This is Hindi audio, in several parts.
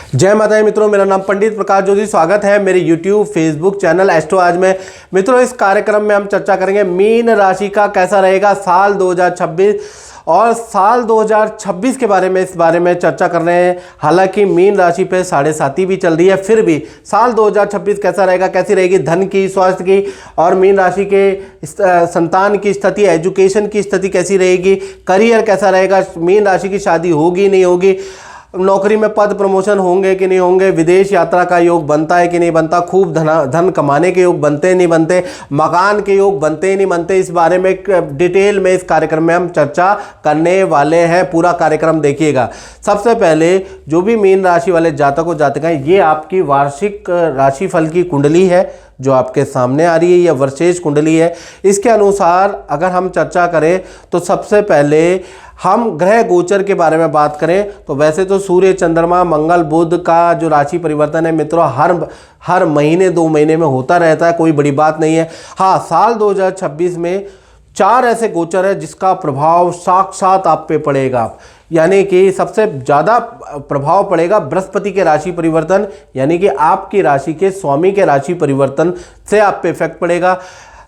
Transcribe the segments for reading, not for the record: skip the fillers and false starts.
जय माता दी मित्रों, मेरा नाम पंडित प्रकाश जोशी। स्वागत है मेरे YouTube फेसबुक चैनल एस्ट्रो आज में। मित्रों, इस कार्यक्रम में हम चर्चा करेंगे मीन राशि का कैसा रहेगा साल 2026 और साल 2026 के बारे में, इस बारे में चर्चा कर रहे हैं। हालांकि मीन राशि पे 7.5 भी चल रही है, फिर भी साल 2026 कैसा रहेगा, कैसी रहेगी धन की, स्वास्थ्य की और मीन राशि के संतान की स्थिति, एजुकेशन की स्थिति कैसी रहेगी, करियर कैसा रहेगा, मीन राशि की शादी होगी नहीं होगी, नौकरी में पद प्रमोशन होंगे कि नहीं होंगे, विदेश यात्रा का योग बनता है कि नहीं बनता, खूब धन कमाने के योग बनते नहीं बनते, मकान के योग बनते नहीं बनते, इस बारे में डिटेल में इस कार्यक्रम में हम चर्चा करने वाले हैं। पूरा कार्यक्रम देखिएगा। सबसे पहले जो भी मीन राशि वाले जातक जातिका हैं, ये आपकी वार्षिक राशिफल की कुंडली है जो आपके सामने आ रही है, यह वर्षेश कुंडली है। इसके अनुसार अगर हम चर्चा करें तो सबसे पहले हम ग्रह गोचर के बारे में बात करें तो वैसे तो सूर्य, चंद्रमा, मंगल, बुध का जो राशि परिवर्तन है मित्रों हर महीने 2 महीने में होता रहता है, कोई बड़ी बात नहीं है। हाँ, साल 2026 में 4 ऐसे गोचर है जिसका प्रभाव साक्षात आप पे पड़ेगा। यानी कि सबसे ज़्यादा प्रभाव पड़ेगा बृहस्पति के राशि परिवर्तन, यानी कि आपकी राशि के स्वामी के राशि परिवर्तन से आप पे इफेक्ट पड़ेगा।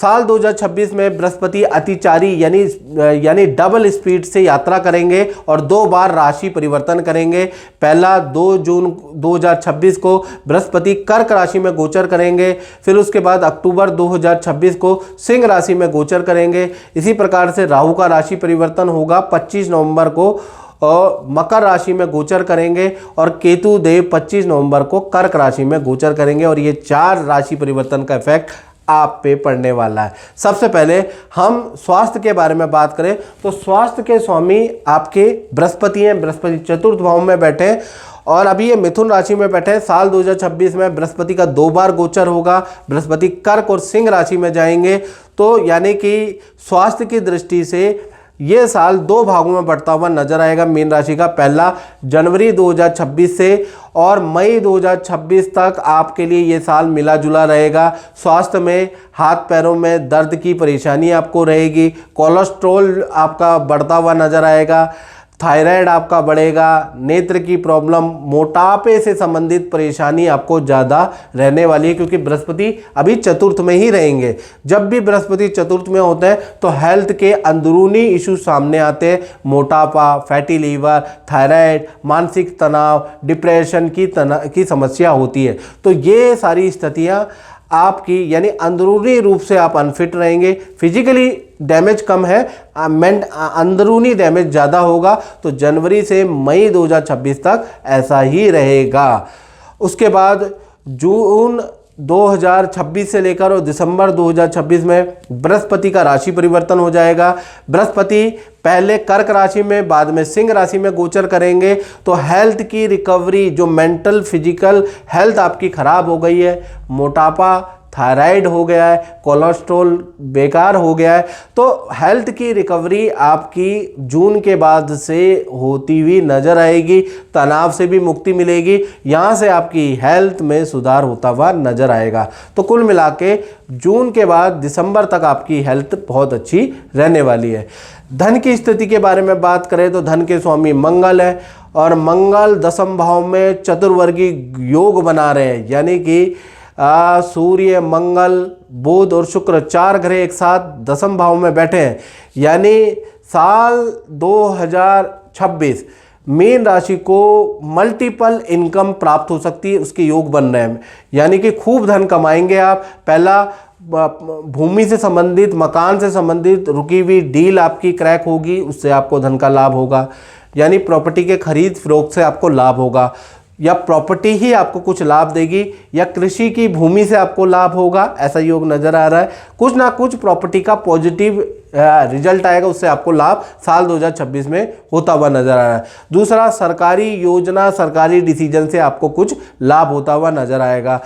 साल 2026 में बृहस्पति अतिचारी यानी डबल स्पीड से यात्रा करेंगे और 2 बार राशि परिवर्तन करेंगे। पहला 2 जून 2026 को बृहस्पति कर्क राशि में गोचर करेंगे, फिर उसके बाद अक्टूबर 2026 को सिंह राशि में गोचर करेंगे। इसी प्रकार से राहु का राशि परिवर्तन होगा 25 नवंबर को और मकर राशि में गोचर करेंगे और केतु देव 25 नवंबर को कर्क राशि में गोचर करेंगे और ये 4 राशि परिवर्तन का इफेक्ट आप पे पड़ने वाला है। सबसे पहले हम स्वास्थ्य के बारे में बात करें तो स्वास्थ्य के स्वामी आपके बृहस्पति हैं। बृहस्पति चतुर्थ भाव में बैठे हैं और अभी ये मिथुन राशि में बैठे हैं। साल 2026 में बृहस्पति का 2 बार गोचर होगा। बृहस्पति कर्क और सिंह राशि में जाएंगे, तो यानी कि स्वास्थ्य की दृष्टि से ये साल 2 भागों में बढ़ता हुआ नजर आएगा मीन राशि का। पहला जनवरी 2026 से और मई 2026 तक आपके लिए ये साल मिला जुला रहेगा। स्वास्थ्य में हाथ पैरों में दर्द की परेशानी आपको रहेगी, कोलेस्ट्रॉल आपका बढ़ता हुआ नजर आएगा, थायराइड आपका बढ़ेगा, नेत्र की प्रॉब्लम, मोटापे से संबंधित परेशानी आपको ज़्यादा रहने वाली है क्योंकि बृहस्पति अभी चतुर्थ में ही रहेंगे। जब भी बृहस्पति चतुर्थ में होते हैं तो हेल्थ के अंदरूनी इशू सामने आते हैं, मोटापा, फैटी लीवर, थायराइड, मानसिक तनाव, डिप्रेशन की समस्या होती है। तो ये सारी स्थितियाँ आपकी यानी अंदरूनी रूप से आप अनफिट रहेंगे। फिजिकली डैमेज कम है, अंदरूनी डैमेज ज़्यादा होगा। तो जनवरी से मई 2026 तक ऐसा ही रहेगा। उसके बाद जून 2026 से लेकर और दिसंबर 2026 में बृहस्पति का राशि परिवर्तन हो जाएगा। बृहस्पति पहले कर्क राशि में, बाद में सिंह राशि में गोचर करेंगे। तो हेल्थ की रिकवरी, जो मेंटल फिजिकल हेल्थ आपकी खराब हो गई है, मोटापा, थायराइड हो गया है, कोलेस्ट्रॉल बेकार हो गया है, तो हेल्थ की रिकवरी आपकी जून के बाद से होती हुई नजर आएगी। तनाव से भी मुक्ति मिलेगी, यहाँ से आपकी हेल्थ में सुधार होता हुआ नजर आएगा। तो कुल मिला के जून के बाद दिसंबर तक आपकी हेल्थ बहुत अच्छी रहने वाली है। धन की स्थिति के बारे में बात करें तो धन के स्वामी मंगल है और मंगल 10वें भाव में चतुर्वर्गी योग बना रहे हैं, यानी कि सूर्य, मंगल, बुध और शुक्र 4 ग्रह एक साथ 10वें भाव में बैठे हैं। यानी साल 2026 मीन राशि को मल्टीपल इनकम प्राप्त हो सकती है, उसके योग बन रहे हैं। यानी कि खूब धन कमाएंगे आप। पहला भूमि से संबंधित, मकान से संबंधित रुकी हुई डील आपकी क्रैक होगी, उससे आपको धन का लाभ होगा। यानी प्रॉपर्टी के खरीद फरोख्त से आपको लाभ होगा या प्रॉपर्टी ही आपको कुछ लाभ देगी या कृषि की भूमि से आपको लाभ होगा, ऐसा योग नज़र आ रहा है। कुछ ना कुछ प्रॉपर्टी का पॉजिटिव रिजल्ट आएगा, उससे आपको लाभ साल 2026 में होता हुआ नज़र आ रहा है। दूसरा, सरकारी योजना, सरकारी डिसीजन से आपको कुछ लाभ होता हुआ नज़र आएगा।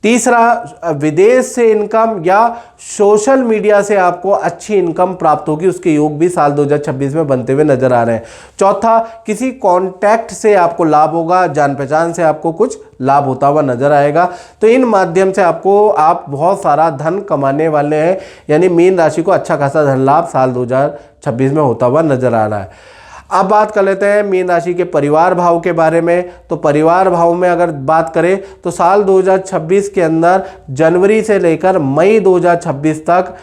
तीसरा, विदेश से इनकम या सोशल मीडिया से आपको अच्छी इनकम प्राप्त होगी, उसके योग भी साल 2026 में बनते हुए नजर आ रहे हैं। चौथा, किसी कॉन्टैक्ट से आपको लाभ होगा, जान पहचान से आपको कुछ लाभ होता हुआ नजर आएगा। तो इन माध्यम से आप बहुत सारा धन कमाने वाले हैं, यानी मीन राशि को अच्छा खासा धन लाभ साल 2026 में होता हुआ नजर आ रहा है। अब बात कर लेते हैं मीन राशि के परिवार भाव के बारे में। तो परिवार भाव में अगर बात करें तो साल 2026 के अंदर जनवरी से लेकर मई 2026 तक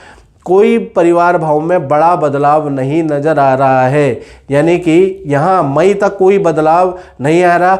कोई परिवार भाव में बड़ा बदलाव नहीं नज़र आ रहा है, यानी कि यहाँ मई तक कोई बदलाव नहीं आ रहा।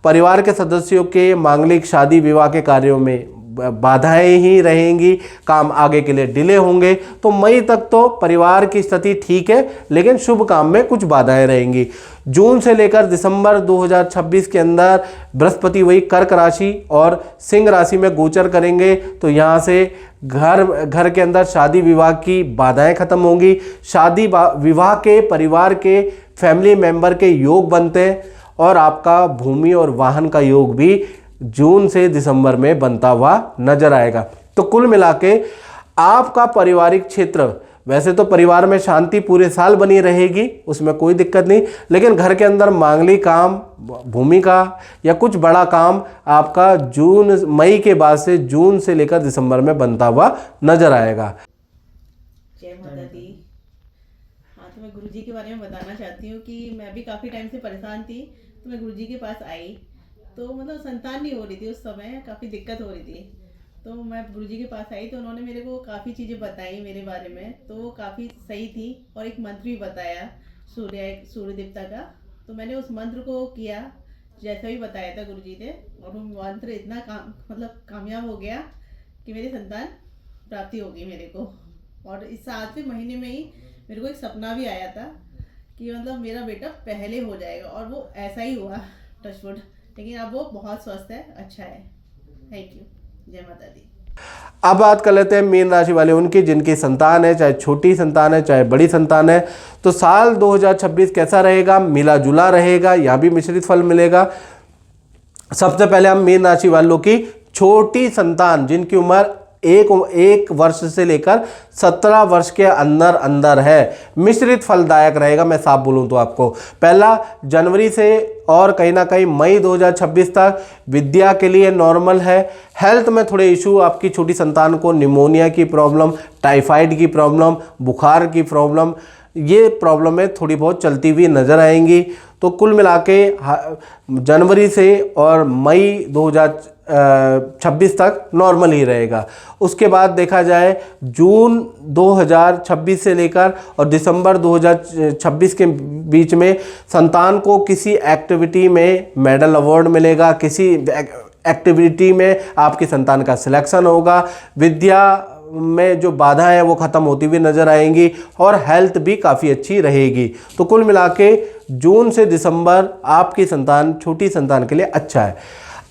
परिवार के सदस्यों के मांगलिक शादी विवाह के कार्यों में बाधाएं ही रहेंगी, काम आगे के लिए डिले होंगे। तो मई तक तो परिवार की स्थिति ठीक है, लेकिन शुभ काम में कुछ बाधाएं रहेंगी। जून से लेकर दिसंबर 2026 के अंदर बृहस्पति वही कर्क राशि और सिंह राशि में गोचर करेंगे, तो यहाँ से घर के अंदर शादी विवाह की बाधाएं खत्म होंगी। शादी विवाह के परिवार के फैमिली मेंबर के योग बनते हैं और आपका भूमि और वाहन का योग भी जून से दिसंबर में बनता हुआ नजर आएगा। तो कुल मिला के आपका पारिवारिक क्षेत्र, वैसे तो परिवार में शांति पूरे साल बनी रहेगी, उसमें कोई दिक्कत नहीं, लेकिन घर के अंदर मांगलिक काम, भूमि का या कुछ बड़ा काम आपका मई के बाद से जून से लेकर दिसंबर में बनता हुआ नजर आएगा। जय माता दी। हाँ, तो मैं गुरुजी के बारे में बताना चाहती हूँ कि मैं भी काफ़ी टाइम से परेशान थी, तो मैं गुरुजी के पास आई। तो मतलब संतान नहीं हो रही थी, उस समय काफ़ी दिक्कत हो रही थी। तो मैं गुरुजी के पास आई तो उन्होंने मेरे को काफ़ी चीज़ें बताई मेरे बारे में, तो वो काफ़ी सही थी। और एक मंत्र भी बताया सूर्य देवता का, तो मैंने उस मंत्र को किया जैसा भी बताया था गुरुजी ने, और वो मंत्र इतना कामयाब हो गया कि मेरी संतान प्राप्ति हो गई मेरे को। और इस 7वें महीने में ही मेरे को एक सपना भी आया था कि मतलब मेरा बेटा पहले हो जाएगा, और वो ऐसा ही हुआ, टचवुड। लेकिन अब वो बहुत स्वस्थ है, अच्छा है। Thank you. जय माता दी। अब बात कर लेते हैं मीन राशि वाले उनकी जिनकी संतान है, चाहे छोटी संतान है चाहे बड़ी संतान है। तो साल 2026 कैसा रहेगा? मिला जुला रहेगा, यहाँ भी मिश्रित फल मिलेगा। सबसे पहले हम मीन राशि वालों की छोटी संतान जिनकी उम्र एक वर्ष से लेकर 17 वर्ष के अंदर है, मिश्रित फलदायक रहेगा। मैं साफ बोलूं तो आपको पहला जनवरी से और कहीं ना कहीं मई 2026 तक विद्या के लिए नॉर्मल है। हेल्थ में थोड़े इशू, आपकी छोटी संतान को निमोनिया की प्रॉब्लम, टाइफाइड की प्रॉब्लम, बुखार की प्रॉब्लम, ये प्रॉब्लमें थोड़ी बहुत चलती हुई नज़र आएंगी। तो कुल मिला के जनवरी से और मई 2026 तक नॉर्मल ही रहेगा। उसके बाद देखा जाए जून 2026 से लेकर और दिसंबर 2026 के बीच में संतान को किसी एक्टिविटी में मेडल अवार्ड मिलेगा, किसी एक्टिविटी में आपकी संतान का सिलेक्शन होगा, विद्या में जो बाधा है वो ख़त्म होती हुई नज़र आएंगी और हेल्थ भी काफ़ी अच्छी रहेगी। तो कुल मिला के जून से दिसंबर आपकी संतान, छोटी संतान के लिए अच्छा है।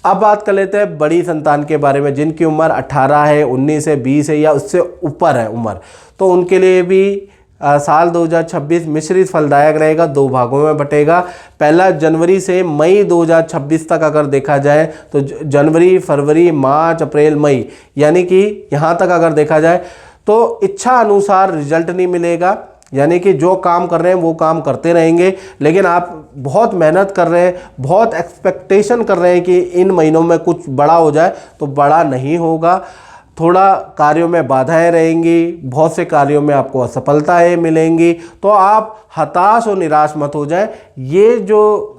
अब बात कर लेते हैं बड़ी संतान के बारे में जिनकी उम्र 18 है, 19 है, 20 है या उससे ऊपर है उम्र, तो उनके लिए भी साल 2026 मिश्रित फलदायक रहेगा, दो भागों में बटेगा। पहला जनवरी से मई 2026 तक अगर देखा जाए तो जनवरी, फरवरी, मार्च, अप्रैल, मई, यानी कि यहाँ तक अगर देखा जाए तो इच्छा अनुसार रिजल्ट नहीं मिलेगा, यानी कि जो काम कर रहे हैं वो काम करते रहेंगे, लेकिन आप बहुत मेहनत कर रहे हैं, बहुत एक्सपेक्टेशन कर रहे हैं कि इन महीनों में कुछ बड़ा हो जाए, तो बड़ा नहीं होगा। थोड़ा कार्यों में बाधाएं रहेंगी, बहुत से कार्यों में आपको असफलताएं मिलेंगी, तो आप हताश और निराश मत हो जाएं। ये जो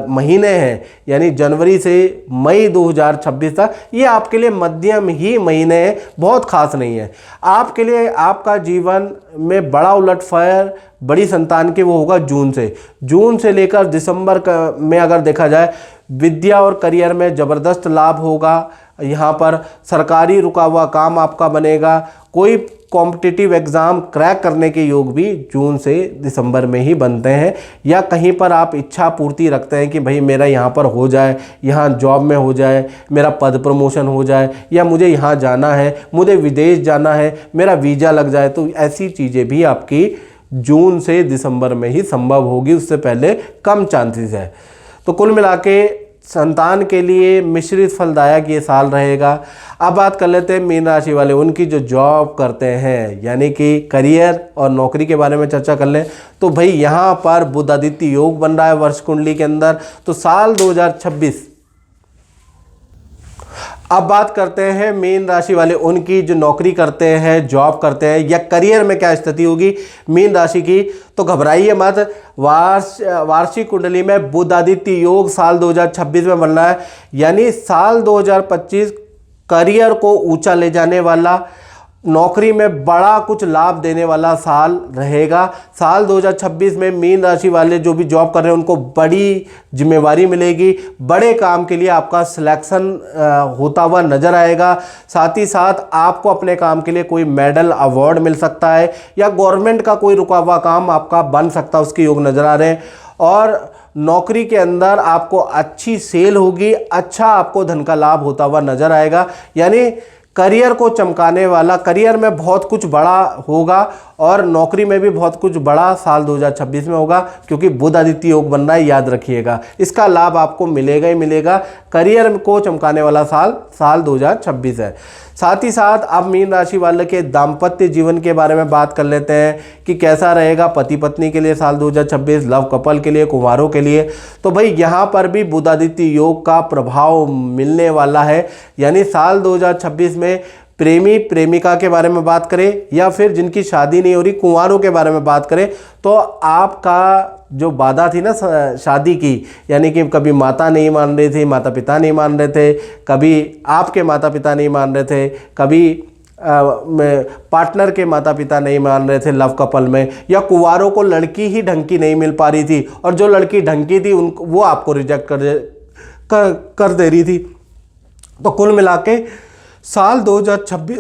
महीने हैं यानी जनवरी से मई 2026 तक, ये आपके लिए मध्यम ही महीने हैं, बहुत खास नहीं है आपके लिए। आपका जीवन में बड़ा उलटफेर बड़ी संतान के वो होगा जून से लेकर दिसंबर में अगर देखा जाए, विद्या और करियर में ज़बरदस्त लाभ होगा। यहाँ पर सरकारी रुका हुआ काम आपका बनेगा, कोई कॉम्पिटिटिव एग्ज़ाम क्रैक करने के योग भी जून से दिसंबर में ही बनते हैं, या कहीं पर आप इच्छा पूर्ति रखते हैं कि भाई मेरा यहाँ पर हो जाए, यहाँ जॉब में हो जाए, मेरा पद प्रमोशन हो जाए, या मुझे यहाँ जाना है, मुझे विदेश जाना है, मेरा वीज़ा लग जाए, तो ऐसी चीज़ें भी आपकी जून से दिसंबर में ही संभव होगी, उससे पहले कम चांसेस है। तो कुल मिला के संतान के लिए मिश्रित फलदायक ये साल रहेगा। अब बात कर लेते हैं मीन राशि वाले उनकी जो जॉब करते हैं, यानी कि करियर और नौकरी के बारे में चर्चा कर लें। तो भाई यहाँ पर बुध आदित्य योग बन रहा है वर्ष कुंडली के अंदर। तो साल 2026 अब बात करते हैं मीन राशि वाले उनकी जो नौकरी करते हैं, जॉब करते हैं या करियर में क्या स्थिति होगी मीन राशि की। तो घबराइए मत, वार्षिक कुंडली में बुध आदित्य योग साल 2026 में बन रहा है, यानी साल 2025 करियर को ऊंचा ले जाने वाला, नौकरी में बड़ा कुछ लाभ देने वाला साल रहेगा। साल 2026 में मीन राशि वाले जो भी जॉब कर रहे हैं उनको बड़ी जिम्मेवारी मिलेगी, बड़े काम के लिए आपका सिलेक्शन होता हुआ नजर आएगा। साथ ही साथ आपको अपने काम के लिए कोई मेडल अवार्ड मिल सकता है या गवर्नमेंट का कोई रुका हुआ काम आपका बन सकता है, उसके योग नजर आ रहे हैं। और नौकरी के अंदर आपको अच्छी सेल होगी, अच्छा आपको धन का लाभ होता हुआ नजर आएगा, यानी करियर को चमकाने वाला, करियर में बहुत कुछ बड़ा होगा और नौकरी में भी बहुत कुछ बड़ा साल 2026 में होगा, क्योंकि बुध आदित्य योग बन रहा है, याद रखिएगा। इसका लाभ आपको मिलेगा ही मिलेगा। करियर को चमकाने वाला साल 2026 है। साथ ही साथ अब मीन राशि वाले के दाम्पत्य जीवन के बारे में बात कर लेते हैं कि कैसा रहेगा पति पत्नी के लिए साल 2026, लव कपल के लिए, कुंवारों के लिए। तो भाई यहाँ पर भी बुध आदित्य योग का प्रभाव मिलने वाला है, यानी साल 2026 में प्रेमी प्रेमिका के बारे में बात करें या फिर जिनकी शादी नहीं हो रही, कुंवारों के बारे में बात करें, तो आपका जो बाधा थी ना शादी की, यानी कि कभी माता नहीं मान रही थी, माता पिता नहीं मान रहे थे, कभी आपके माता पिता नहीं मान रहे थे, कभी पार्टनर के माता पिता नहीं मान रहे थे लव कपल में, या कुंवारों को लड़की ही ढंग की नहीं मिल पा रही थी और जो लड़की ढंग की थी वो आपको रिजेक्ट कर दे रही थी। तो कुल मिला के साल 2026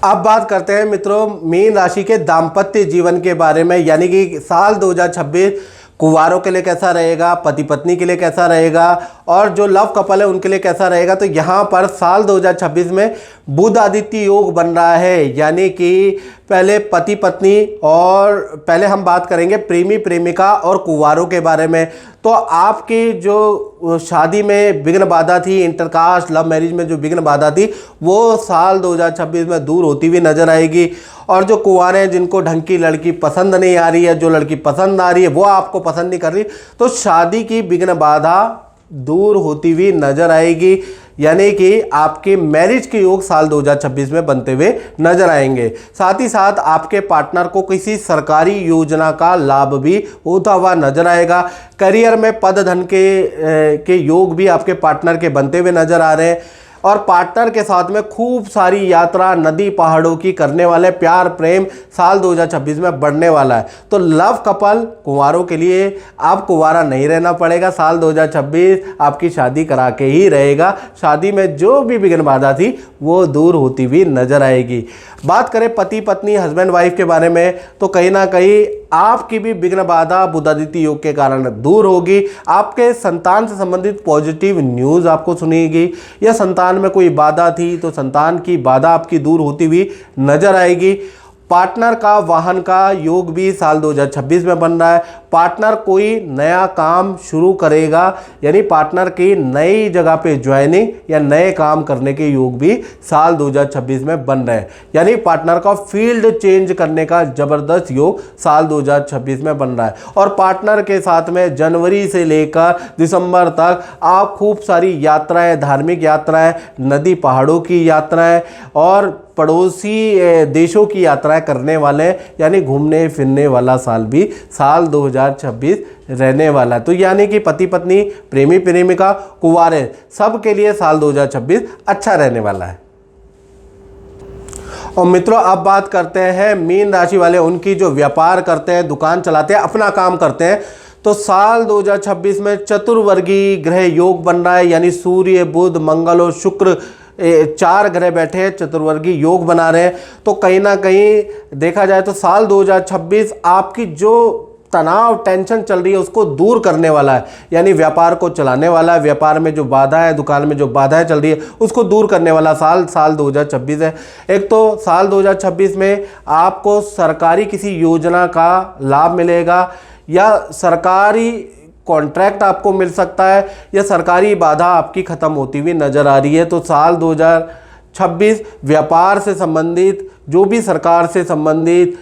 अब बात करते हैं मित्रों मीन राशि के दाम्पत्य जीवन के बारे में, यानी कि साल 2026 कुंवारों के लिए कैसा रहेगा, पति पत्नी के लिए कैसा रहेगा और जो लव कपल है उनके लिए कैसा रहेगा। तो यहाँ पर साल 2026 में बुध आदित्य योग बन रहा है, यानी कि पहले पति पत्नी और पहले हम बात करेंगे प्रेमी प्रेमिका और कुंवारों के बारे में। तो आपकी जो शादी में विघ्न बाधा थी, इंटरकास्ट लव मैरिज में जो विघ्न बाधा थी, वो साल 2026 में दूर होती हुई नजर आएगी। और जो कुंवारे हैं जिनको ढंग की लड़की पसंद नहीं आ रही है, जो लड़की पसंद आ रही है वो आपको पसंद नहीं कर रही, तो शादी की विघ्न बाधा दूर होती हुई नजर आएगी, यानी कि आपके मैरिज के योग साल 2026 में बनते हुए नजर आएंगे। साथ ही साथ आपके पार्टनर को किसी सरकारी योजना का लाभ भी होता हुआ नजर आएगा। करियर में पद धन के योग भी आपके पार्टनर के बनते हुए नजर आ रहे हैं और पार्टनर के साथ में खूब सारी यात्रा नदी पहाड़ों की करने वाले, प्यार प्रेम साल 2026 में बढ़ने वाला है। तो लव कपल कुंवारों के लिए अब कुंवारा नहीं रहना पड़ेगा, साल 2026 आपकी शादी करा के ही रहेगा। शादी में जो भी विघ्न बाधा थी वो दूर होती हुई नजर आएगी। बात करें पति पत्नी हस्बैंड वाइफ के बारे में, तो कहीं ना कहीं आपकी भी विघ्न बाधा बुध आदित्य योग के कारण दूर होगी। आपके संतान से संबंधित पॉजिटिव न्यूज़ आपको सुनेगी, या संतान में कोई बाधा थी तो संतान की बाधा आपकी दूर होती हुई नजर आएगी। पार्टनर का वाहन का योग भी साल 2026 में बन रहा है। पार्टनर कोई नया काम शुरू करेगा, यानी पार्टनर की नई जगह पे ज्वाइनिंग या नए काम करने के योग भी साल 2026 में बन रहे हैं, यानी पार्टनर का फील्ड चेंज करने का जबरदस्त योग साल 2026 में बन रहा है। और पार्टनर के साथ में जनवरी से लेकर दिसंबर तक आप खूब सारी यात्राएं, धार्मिक यात्राएं, नदी पहाड़ों की यात्राएं और पड़ोसी देशों की यात्राएं करने वाले, यानी घूमने फिरने वाला साल भी साल 2026 रहने वाला है। तो यानी कि पति पत्नी, प्रेमी प्रेमिका, कुंवारे सब के लिए साल 2026 अच्छा रहने वाला है। और मित्रों अब बात करते हैं मीन राशि वाले उनकी जो व्यापार करते हैं, दुकान चलाते हैं, अपना काम करते हैं। तो साल 2026 में चतुर्वर्गीय ग्रह योग बन रहा है, यानी सूर्य बुध मंगल और शुक्र 4 ग्रह बैठे हैं, चतुर्वर्गीय योग बना रहे हैं। तो कहीं ना कहीं देखा जाए तो साल 2026 आपकी जो तनाव टेंशन चल रही है उसको दूर करने वाला है, यानी व्यापार को चलाने वाला है। व्यापार में जो बाधा है, दुकान में जो बाधाएं चल रही है उसको दूर करने वाला साल 2026 है। एक तो साल 2026 में आपको सरकारी किसी योजना का लाभ मिलेगा, या सरकारी कॉन्ट्रैक्ट आपको मिल सकता है, या सरकारी बाधा आपकी ख़त्म होती हुई नज़र आ रही है। तो साल 2026 व्यापार से संबंधित जो भी सरकार से संबंधित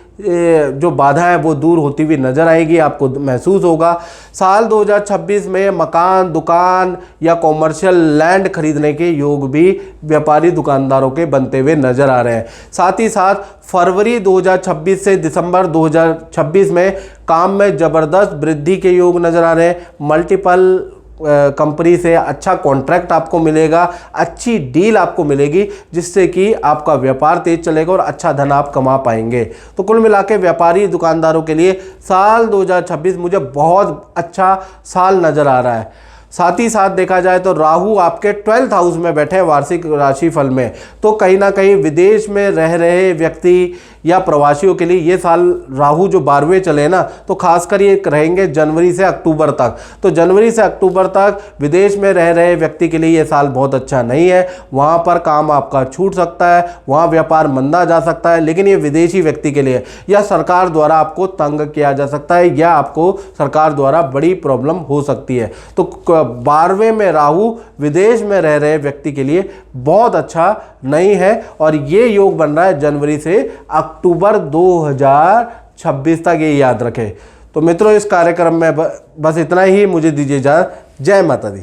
जो बाधाएं वो दूर होती हुई नजर आएगी, आपको महसूस होगा। साल 2026 में मकान, दुकान या कॉमर्शियल लैंड खरीदने के योग भी व्यापारी दुकानदारों के बनते हुए नजर आ रहे हैं। साथ ही साथ फरवरी 2026 से दिसंबर 2026 में काम में ज़बरदस्त वृद्धि के योग नजर आ रहे हैं। मल्टीपल कंपनी से अच्छा कॉन्ट्रैक्ट आपको मिलेगा, अच्छी डील आपको मिलेगी, जिससे कि आपका व्यापार तेज चलेगा और अच्छा धन आप कमा पाएंगे। तो कुल मिला के व्यापारी दुकानदारों के लिए साल 2026 मुझे बहुत अच्छा साल नज़र आ रहा है। साथ ही साथ देखा जाए तो राहु आपके 12th हाउस में बैठे हैं वार्षिक राशिफल में, तो कहीं ना कहीं विदेश में रह रहे व्यक्ति या प्रवासियों के लिए ये साल राहु जो 12वें चले ना, तो खासकर ये रहेंगे जनवरी से अक्टूबर तक। तो जनवरी से अक्टूबर तक विदेश में रह रहे व्यक्ति के लिए ये साल बहुत अच्छा नहीं है। वहाँ पर काम आपका छूट सकता है, वहाँ व्यापार मंदा जा सकता है, लेकिन ये विदेशी व्यक्ति के लिए या सरकार द्वारा आपको तंग किया जा सकता है या आपको सरकार द्वारा बड़ी प्रॉब्लम हो सकती है। तो 12वें में राहु विदेश में रह रहे व्यक्ति के लिए बहुत अच्छा नहीं है और ये योग बन रहा है जनवरी से अक्टूबर 2026 तक, ये याद रखें। तो मित्रों, इस कार्यक्रम में बस इतना ही। मुझे दीजिए इजाज़त। जय माता दी।